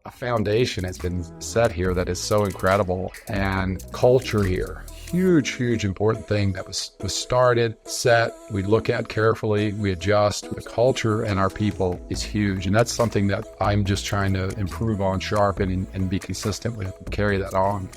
a foundation has been set here that is so incredible, and culture here, huge important thing that was started, set, we look at carefully, we adjust. The culture and our people is huge, and that's something that I'm just trying to improve on, sharpen, and be consistent with, and carry that on.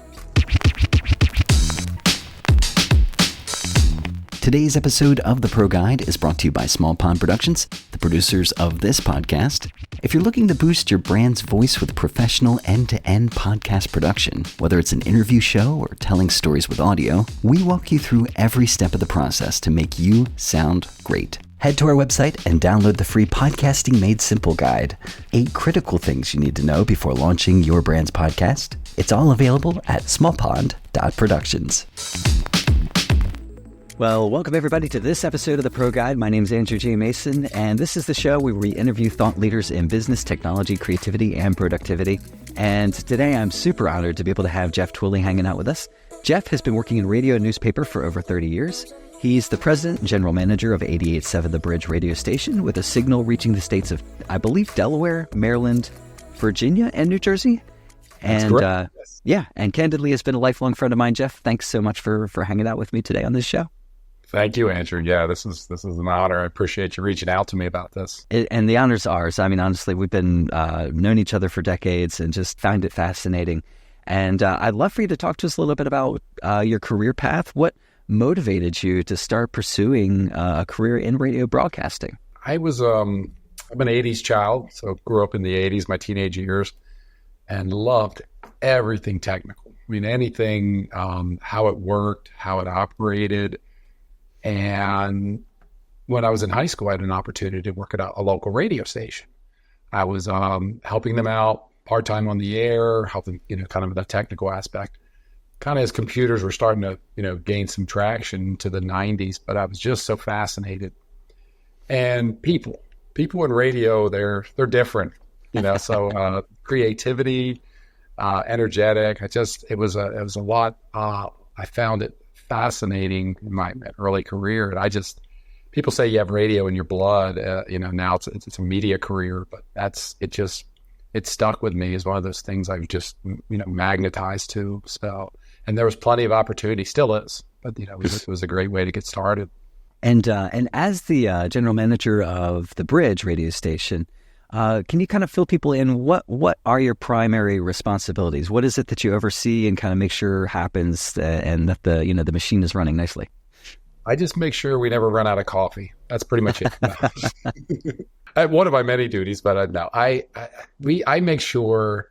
Today's episode of The ProGuide is brought to you by Small Pond Productions, the producers of this podcast. If you're looking to boost your brand's voice with professional end-to-end podcast production, whether it's an interview show or telling stories with audio, we walk you through every step of the process to make you sound great. Head to our website and download the free Podcasting Made Simple guide. 8 critical things you need to know before launching your brand's podcast. It's all available at smallpond.productions. Well, welcome everybody to this episode of The ProGuide. My name is Andrew J. Mason, and this is the show where we interview thought leaders in business, technology, creativity, and productivity. And today I'm super honored to be able to have Jeff Twilley hanging out with us. Jeff has been working in radio and newspaper for over 30 years. He's the president and general manager of 88.7 The Bridge radio station, with a signal reaching the states of, I believe, Delaware, Maryland, Virginia, and New Jersey. And yes. And candidly has been a lifelong friend of mine. Jeff, thanks so much for hanging out with me today on this show. Thank you, Andrew. Yeah, this is an honor. I appreciate you reaching out to me about this. And the honor's ours. I mean, honestly, we've been known each other for decades and just found it fascinating. And I'd love for you to talk to us a little bit about your career path. What motivated you to start pursuing a career in radio broadcasting? I'm an 80s child, so grew up in the 80s, my teenage years, and loved everything technical. I mean, anything, how it worked, how it operated. And when I was in high school, I had an opportunity to work at a local radio station. I was helping them out part-time on the air, helping, kind of the technical aspect. Kind of as computers were starting to, gain some traction to the 90s, but I was just so fascinated. And people in radio, they're different, so creativity, energetic. It was a lot. I found it fascinating in my early career. And people say you have radio in your blood, now it's a media career, but it stuck with me as one of those things I've just, magnetized to. So, and there was plenty of opportunity, still is, but it was a great way to get started. And as the general manager of the Bridge radio station, can you kind of fill people in? What are your primary responsibilities? What is it that you oversee and kind of make sure happens and that the machine is running nicely? I just make sure we never run out of coffee. That's pretty much it. One of my many duties, but no, I make sure,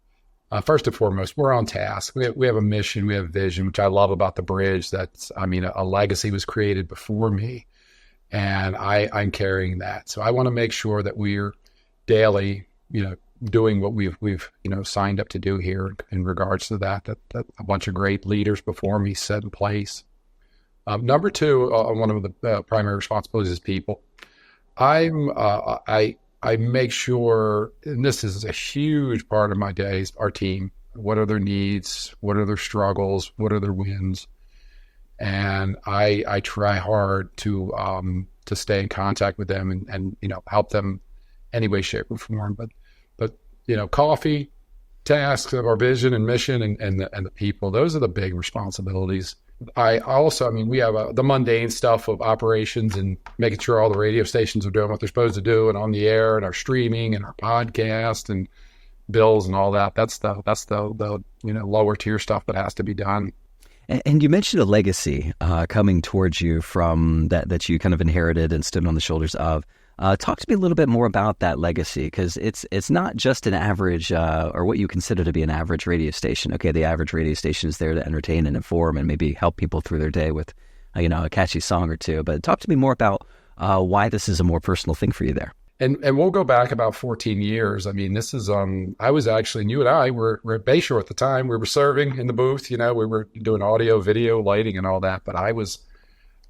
first and foremost, we're on task. We have a mission, we have vision, which I love about the Bridge. A legacy was created before me, and I'm carrying that. So I want to make sure that we're daily, doing what we've signed up to do here in regards to that a bunch of great leaders before me set in place. Number two, one of the primary responsibilities is people. I make sure, and this is a huge part of my days, our team. What are their needs? What are their struggles? What are their wins? And I try hard to stay in contact with them and help them any way, shape, or form. But coffee, tasks of our vision and mission, and the people. Those are the big responsibilities. I also, we have the mundane stuff of operations and making sure all the radio stations are doing what they're supposed to do and on the air and our streaming and our podcast and bills and all that. That's the lower tier stuff that has to be done. And you mentioned a legacy coming towards you from that you kind of inherited and stood on the shoulders of. Talk to me a little bit more about that legacy, because it's not just an average or what you consider to be an average radio station. Okay, the average radio station is there to entertain and inform and maybe help people through their day with a catchy song or two. But talk to me more about why this is a more personal thing for you there. And we'll go back about 14 years. This is I was actually, and you and I were at Bayshore at the time. We were serving in the booth. We were doing audio, video, lighting, and all that. But I was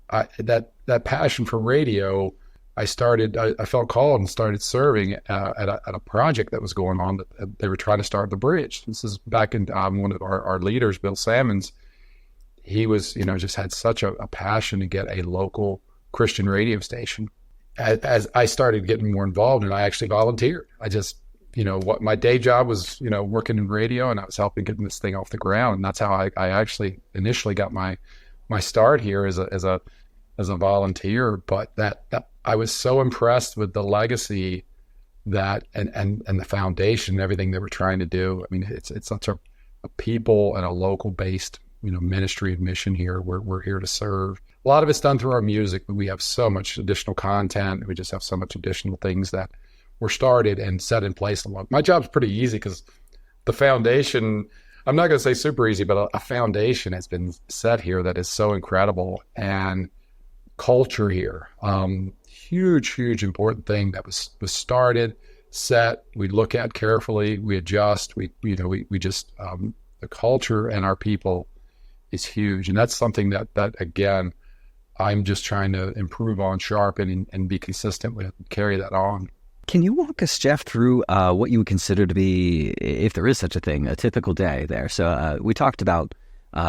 that passion for radio. I felt called and started serving at a project that was going on that they were trying to start the Bridge. This is back in one of our leaders, Bill Salmons. He was, just had such a passion to get a local Christian radio station. As I started getting more involved, and I actually volunteered. I just what my day job was, working in radio, and I was helping getting this thing off the ground. And that's how I actually initially got my start here as a volunteer. But that I was so impressed with the legacy that and the foundation and everything they were trying to do. I mean, it's such a people and a local based ministry and mission here. We're here to serve. A lot of it's done through our music, but we have so much additional content. We just have so much additional things that were started and set in place. My job's pretty easy because the foundation, I'm not going to say super easy, but a foundation has been set here that is so incredible. And culture here, huge important thing that was started, set, we look at carefully, we adjust, we just, the culture and our people is huge. And that's something that again, I'm just trying to improve on, sharpen, and be consistent with, carry that on. Can you walk us, Jeff, through what you would consider to be, if there is such a thing, a typical day there? So we talked about,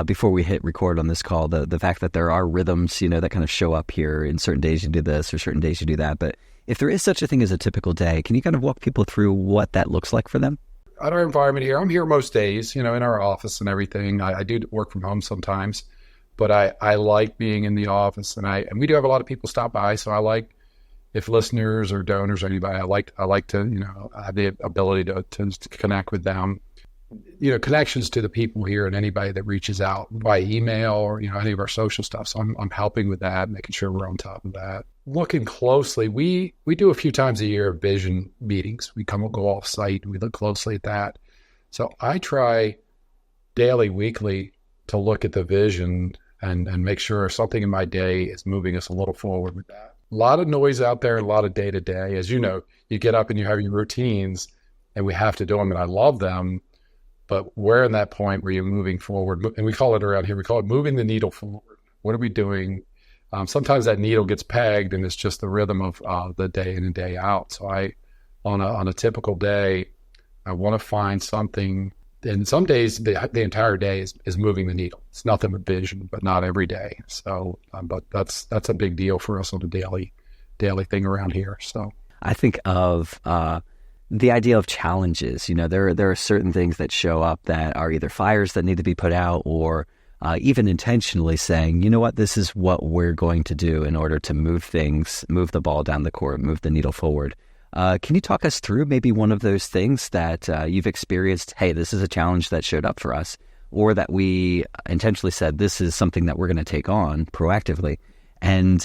before we hit record on this call, the fact that there are rhythms, that kind of show up here. In certain days you do this, or certain days you do that. But if there is such a thing as a typical day, can you kind of walk people through what that looks like for them? At our environment here, I'm here most days, in our office and everything. I do work from home sometimes, but I like being in the office, and we do have a lot of people stop by. So I like, if listeners or donors or anybody, I like to, have the ability to connect with them. Connections to the people here and anybody that reaches out by email or, any of our social stuff. So I'm helping with that, making sure we're on top of that. Looking closely, we do a few times a year vision meetings. We go off site, we look closely at that. So I try daily, weekly to look at the vision and make sure something in my day is moving us a little forward with that. A lot of noise out there, a lot of day to day. As you know, you get up and you have your routines, and we have to do them, and I love them. But we're in that point where you're moving forward, and we call it around here, we call it moving the needle forward. What are we doing? Sometimes that needle gets pegged, and it's just the rhythm of the day in and day out. So on a typical day, I want to find something. And some days, the entire day is moving the needle. It's nothing but vision, but not every day. So, but that's a big deal for us on a daily thing around here. So I think of the idea of challenges. There are certain things that show up that are either fires that need to be put out, or even intentionally saying, you know what, this is what we're going to do in order to move the ball down the court, move the needle forward. Can you talk us through maybe one of those things that you've experienced? Hey, this is a challenge that showed up for us, or that we intentionally said, this is something that we're going to take on proactively, and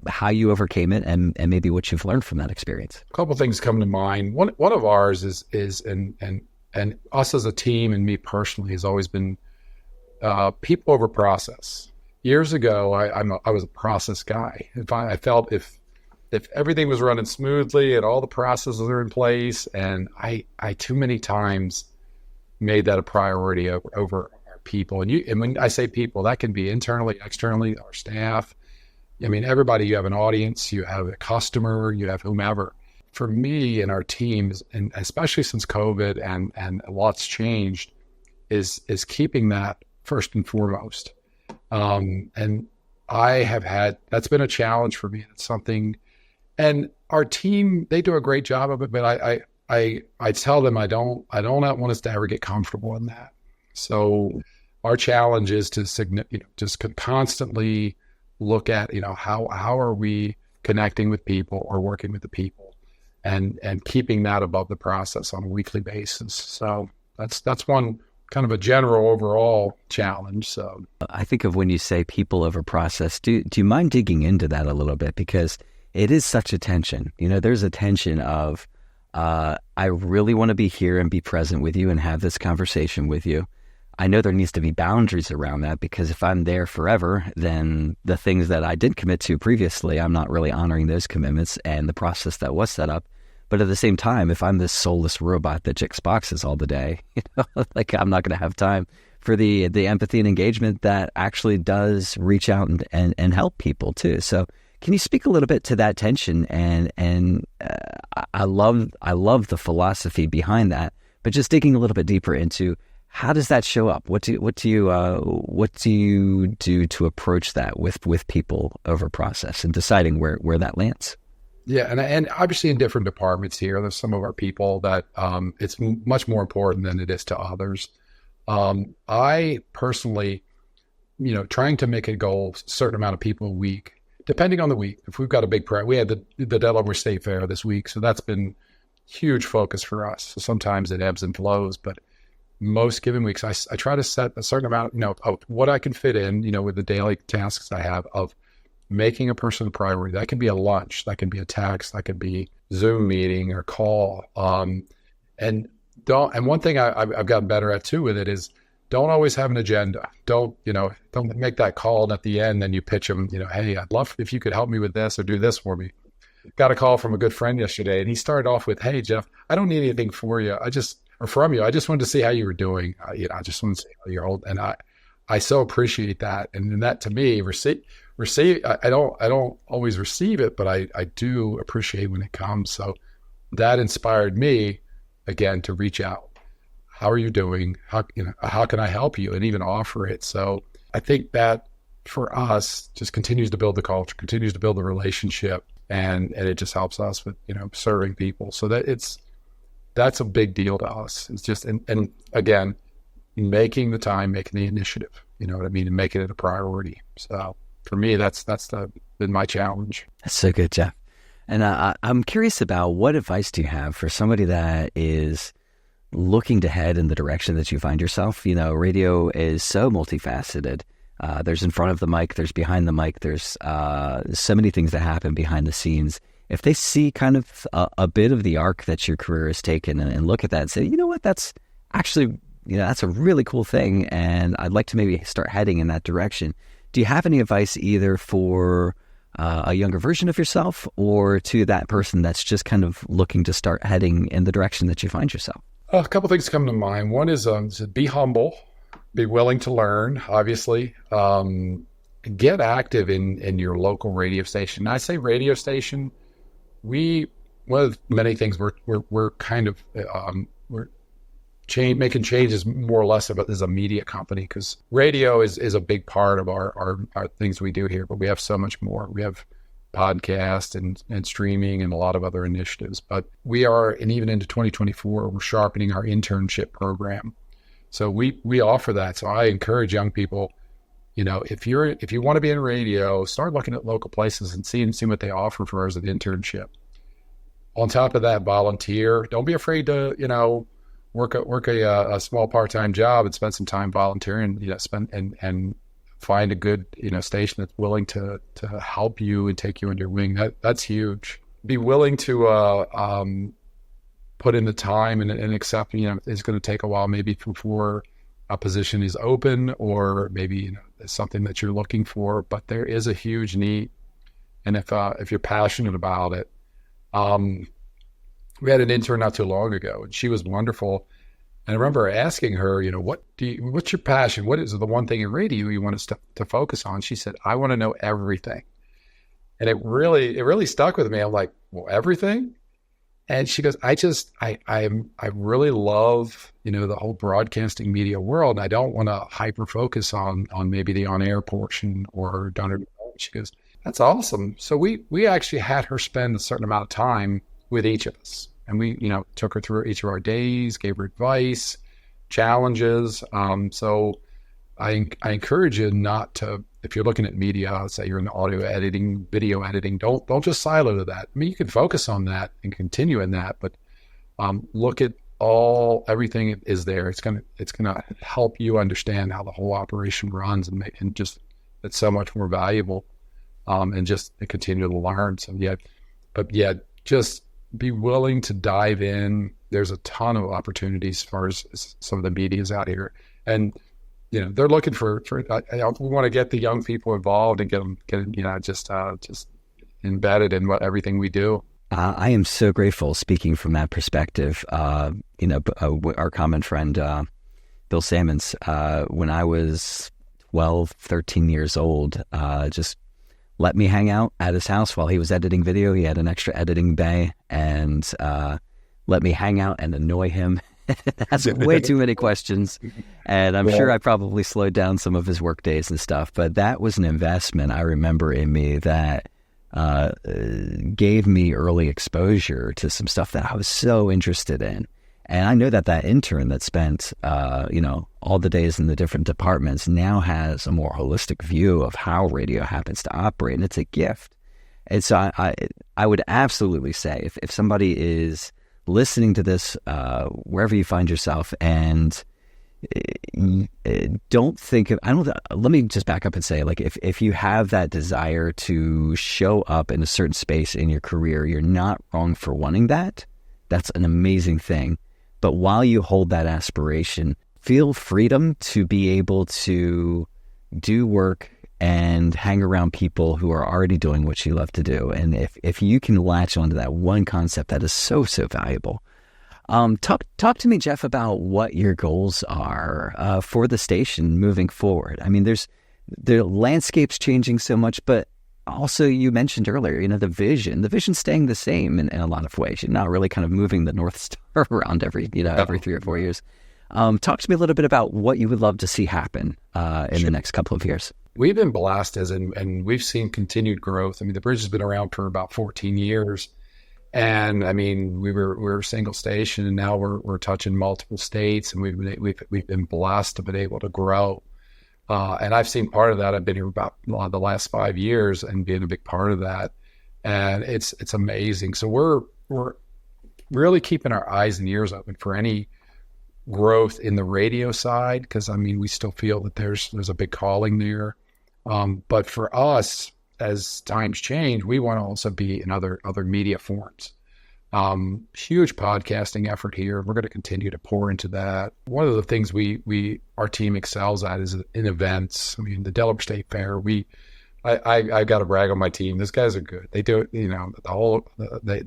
how you overcame it, and maybe what you've learned from that experience. A couple of things come to mind. One of ours is and us as a team, and me personally, has always been people over process. Years ago, I was a process guy. I felt if everything was running smoothly and all the processes are in place, and I too many times made that a priority over our people. And when I say people, that can be internally, externally, our staff. I mean, everybody. You have an audience, you have a customer, you have whomever. For me and our teams, and especially since COVID and a lot's changed, is keeping that first and foremost. And I have that's been a challenge for me. It's something, and our team, they do a great job of it, but I tell them I don't want us to ever get comfortable in that. So our challenge is to just constantly look at, how are we connecting with people or working with the people, and keeping that above the process on a weekly basis. So that's one kind of a general overall challenge. So I think of when you say people over process, do you mind digging into that a little bit? Because it is such a tension. There's a tension of, I really want to be here and be present with you and have this conversation with you. I know there needs to be boundaries around that, because if I'm there forever, then the things that I did commit to previously, I'm not really honoring those commitments and the process that was set up. But at the same time, if I'm this soulless robot that checks boxes all the day, like, I'm not going to have time for the empathy and engagement that actually does reach out and help people too. So can you speak a little bit to that tension? And I love the philosophy behind that, but just digging a little bit deeper into, how does that show up? What do you do to approach that with people over process and deciding where that lands? Yeah, and obviously in different departments here, there's some of our people that it's much more important than it is to others. I personally, trying to make a goal, a certain amount of people a week, depending on the week. If we've got a big we had the Delaware State Fair this week, so that's been huge focus for us. So sometimes it ebbs and flows, but most given weeks, I try to set a certain amount, of what I can fit in, with the daily tasks I have of making a person a priority. That can be a lunch, that can be a text, that can be Zoom meeting or call. And one thing I've gotten better at too with it is don't always have an agenda. Don't make that call and at the end, then you pitch them, hey, I'd love if you could help me with this or do this for me. Got a call from a good friend yesterday, and he started off with, hey, Jeff, I don't need anything for you. From you. I just wanted to see how you were doing. I just wanted to see how you're old. And I so appreciate that. And that to me, receive, I don't always receive it, but I do appreciate when it comes. So that inspired me again to reach out. How are you doing? How can I help you? And even offer it. So I think that for us just continues to build the culture, continues to build the relationship, and it just helps us with, serving people. So that's a big deal to us. It's just, and again, making the time, making the initiative, and making it a priority. So for me, that's been my challenge. That's so good, Jeff. And I'm curious about what advice do you have for somebody that is looking to head in the direction that you find yourself? Radio is so multifaceted. There's in front of the mic, there's behind the mic, there's so many things that happen behind the scenes. If they see kind of a bit of the arc that your career has taken and look at that and say, you know what, that's actually, that's a really cool thing, and I'd like to maybe start heading in that direction. Do you have any advice either for a younger version of yourself or to that person that's just kind of looking to start heading in the direction that you find yourself? A couple of things come to mind. One is be humble, be willing to learn, obviously. Get active in your local radio station. And I say radio station, one of many things we're kind of making changes more or less as a media company, because radio is a big part of our things we do here, but we have so much more. We have podcast and streaming and a lot of other initiatives, but we are, and even into 2024, we're sharpening our internship program. So we offer that. So I encourage young people, if you want to be in radio, start looking at local places and see what they offer for as an internship. On top of that, volunteer. Don't be afraid to, work a small part-time job and spend some time volunteering, and find a good, station that's willing to help you and take you under your wing. That's huge. Be willing to put in the time and accept, it's going to take a while maybe before a position is open, or maybe, it's something that you're looking for, but there is a huge need. And if you're passionate about it, we had an intern not too long ago, and she was wonderful. And I remember asking her, what's your passion? What is the one thing in radio you want us to focus on? She said, I want to know everything. And it really stuck with me. I'm like, well, everything? And she goes, I really love, the whole broadcasting media world. And I don't want to hyper focus on maybe the on-air portion or done. She goes, that's awesome. So we actually had her spend a certain amount of time with each of us. And we, took her through each of our days, gave her advice, challenges. So I encourage you not to, if you're looking at media, let's say you're in audio editing, video editing, don't just silo to that. I mean, you can focus on that and continue in that, but look at everything is there. It's gonna help you understand how the whole operation runs and just it's so much more valuable, and just continue to learn. So just be willing to dive in. There's a ton of opportunities as far as some of the media's out here, and they're looking for. We want to get the young people involved and get them just embedded in everything we do. I am so grateful. Speaking from that perspective, our common friend Bill Sammons, when I was 12, 13 years old, just let me hang out at his house while he was editing video. He had an extra editing bay, and let me hang out and annoy him. Ask way too many questions. And I'm sure I probably slowed down some of his work days and stuff, but that was an investment I remember in me that gave me early exposure to some stuff that I was so interested in. And I know that that intern that spent, all the days in the different departments now has a more holistic view of how radio happens to operate, and it's a gift. And so I would absolutely say if somebody is listening to this, wherever you find yourself, and let me just back up and say, like, if you have that desire to show up in a certain space in your career, you're not wrong for wanting that. That's an amazing thing. But while you hold that aspiration, feel freedom to be able to do work and hang around people who are already doing what you love to do. And if you can latch onto that one concept, that is so, so valuable. Talk to me, Jeff, about what your goals are for the station moving forward. I mean, the landscape's changing so much, but also you mentioned earlier, the vision's staying the same in a lot of ways. You're not really kind of moving the North Star around every 3 or 4 years. Talk to me a little bit about what you would love to see happen in the next couple of years. We've been blessed and we've seen continued growth. I mean, the bridge has been around for about 14 years. And I mean, we were a single station, and now we're touching multiple states, and we've been blessed to be able to grow. And I've seen part of that. I've been here about the last 5 years and being a big part of that. And it's amazing. So we're really keeping our eyes and ears open for any growth in the radio side, because I mean, we still feel that there's a big calling there. But for us, as times change, we want to also be in other media forms. Huge podcasting effort here. We're going to continue to pour into that. One of the things our team excels at is in events. I mean, the Delaware State Fair, I got to brag on my team. These guys are good. They do it,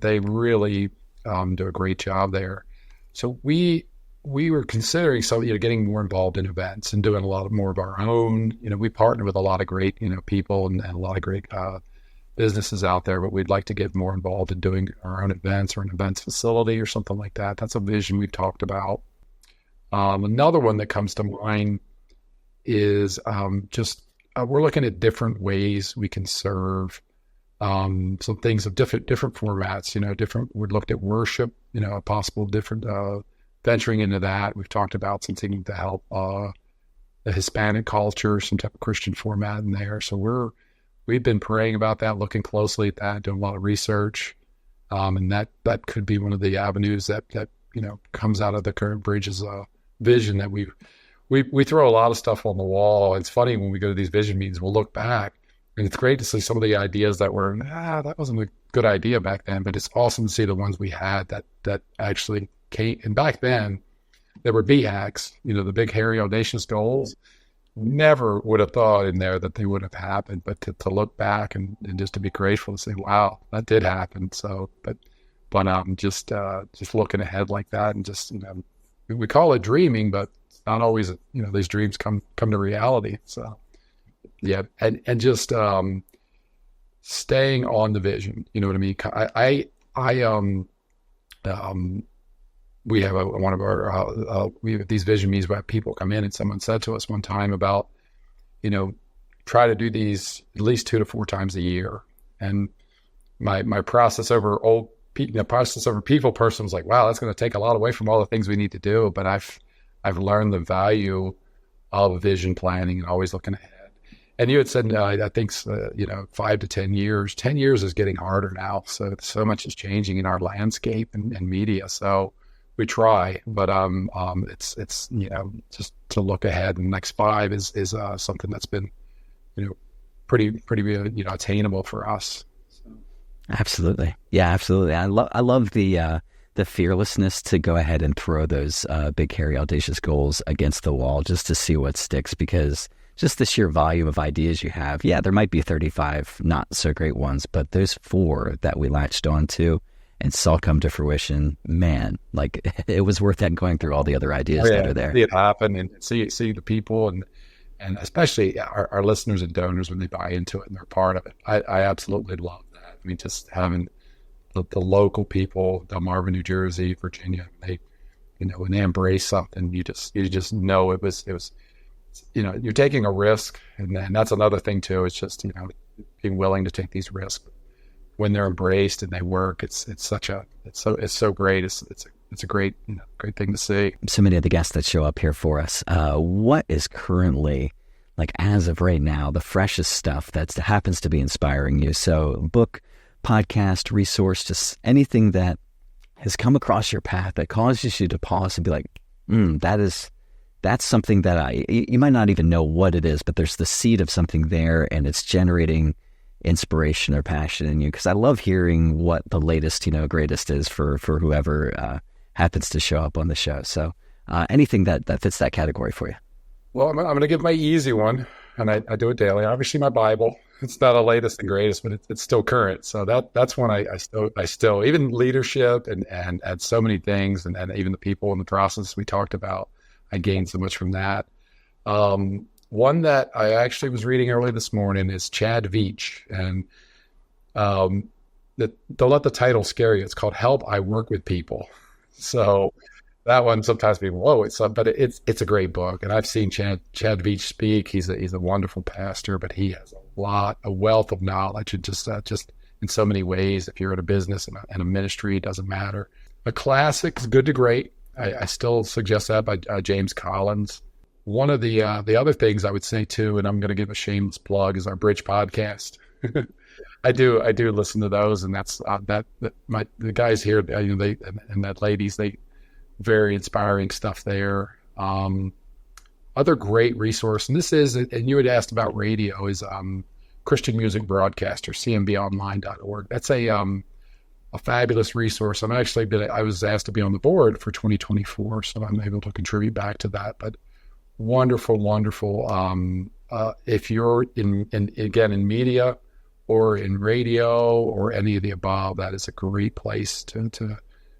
they really do a great job there. So we were considering getting more involved in events and doing a lot more of our own. We partner with a lot of great, people and a lot of great businesses out there, but we'd like to get more involved in doing our own events or an events facility or something like that. That's a vision we've talked about. Another one that comes to mind is we're looking at different ways we can serve some things of different formats. We've looked at worship, a possible different venturing into that. We've talked about something to help the Hispanic culture, some type of Christian format in there. So we've been praying about that, looking closely at that, doing a lot of research, and that could be one of the avenues that comes out of the current bridge's vision. That we throw a lot of stuff on the wall. It's funny when we go to these vision meetings, we'll look back, and it's great to see some of the ideas that were that wasn't a good idea back then, but it's awesome to see the ones we had that actually came. And back then, there were BHAGs, the big, hairy, audacious goals. Never would have thought in there that they would have happened, but to look back and just to be grateful to say, wow, that did happen. So, but just looking ahead like that, and just, we call it dreaming, but it's not always, these dreams come to reality. So yeah. And just, staying on the vision, you know what I mean? We have we have these vision meetings where people come in, and someone said to us one time about, try to do these at least 2 to 4 times a year. And my process over people person was like, wow, that's going to take a lot away from all the things we need to do. But I've learned the value of vision planning and always looking ahead. And you had said, I think, 5 to 10 years. 10 years is getting harder now. So much is changing in our landscape and media. So we try, but it's just to look ahead. And the next 5 is something that's been pretty attainable for us. So. Absolutely, yeah, absolutely. I love the fearlessness to go ahead and throw those big, hairy, audacious goals against the wall just to see what sticks, because just the sheer volume of ideas you have. Yeah, there might be 35 not so great ones, but those 4 that we latched onto and saw come to fruition, man, like it was worth that going through all the other ideas that are there. See it happen and see the people and especially our listeners and donors when they buy into it and they're part of it. I absolutely love that. I mean, just having the local people, Delmarva, New Jersey, Virginia, when they embrace something, you just know it was you're taking a risk, and that's another thing too. It's just being willing to take these risks. when they're embraced and they work, it's so great. It's a great, great thing to see. So many of the guests that show up here for us, what is currently, like as of right now, the freshest stuff that happens to be inspiring you? So book, podcast, resource, just anything that has come across your path that causes you to pause and be like, that's something that you might not even know what it is, but there's the seed of something there and it's generating inspiration or passion in you. Because I love hearing what the latest, greatest is for whoever happens to show up on the show. So anything that fits that category for you. Well, I'm going to give my easy one, and I do it daily. Obviously, my Bible. It's not the latest and greatest, but it's still current. So that's one I still even leadership and so many things, and even the people in the process we talked about. I gained so much from that. One that I actually was reading early this morning is Chad Veach, and don't let the title scare you. It's called "Help I Work with People." So that one sometimes people, whoa, but it's a great book, and I've seen Chad Veach speak. He's a wonderful pastor, but he has a wealth of knowledge, and just in so many ways. If you're in a business and a ministry, it doesn't matter. A classic is Good to Great. I still suggest that by James Collins. One of the other things I would say too, and I'm going to give a shameless plug, is our Bridge podcast. I do listen to those, and that's the guys here, they and that ladies, they very inspiring stuff there. Other great resource, and this is, and you had asked about radio, is Christian Music Broadcaster, cmbonline.org. That's a fabulous resource. I was asked to be on the board for 2024, so I'm able to contribute back to that. But wonderful. If you're in media or in radio or any of the above, that is a great place to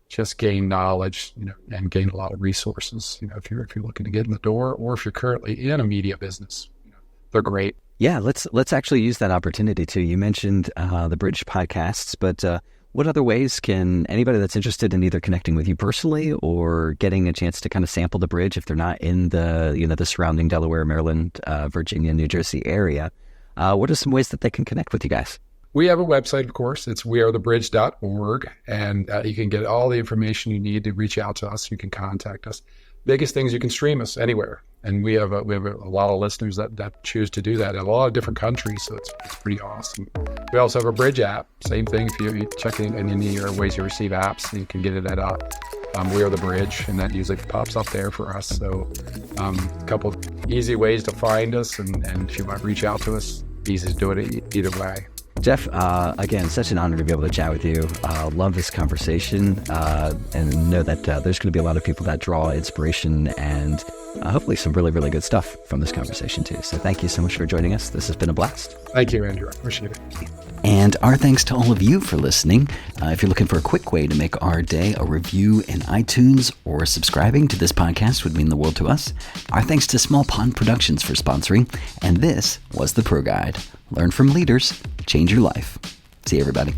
just gain knowledge, and gain a lot of resources. If you're looking to get in the door, or if you're currently in a media business, they're great. Yeah, let's actually use that opportunity too. You mentioned the Bridge podcasts, but what other ways can anybody that's interested in either connecting with you personally or getting a chance to kind of sample the Bridge, if they're not in the the surrounding Delaware, Maryland, Virginia, New Jersey area, what are some ways that they can connect with you guys? We have a website, of course. It's wearethebridge.org, and you can get all the information you need to reach out to us. You can contact us. Biggest things, you can stream us anywhere, and we have a lot of listeners that choose to do that in a lot of different countries, so it's pretty awesome. We also have a Bridge app. Same thing. If you check in any of your ways you receive apps, you can get it at We Are the Bridge, and that usually pops up there for us. So a couple easy ways to find us, and if you might reach out to us, easy to do it either way. Jeff, again, such an honor to be able to chat with you. Love this conversation, and know that there's going to be a lot of people that draw inspiration and hopefully some really, really good stuff from this conversation too. So thank you so much for joining us. This has been a blast. Thank you, Andrew. I appreciate it. And our thanks to all of you for listening. If you're looking for a quick way to make our day, a review in iTunes or subscribing to this podcast would mean the world to us. Our thanks to Small Pond Productions for sponsoring. And this was the ProGuide. Learn from leaders, change your life. See you, everybody.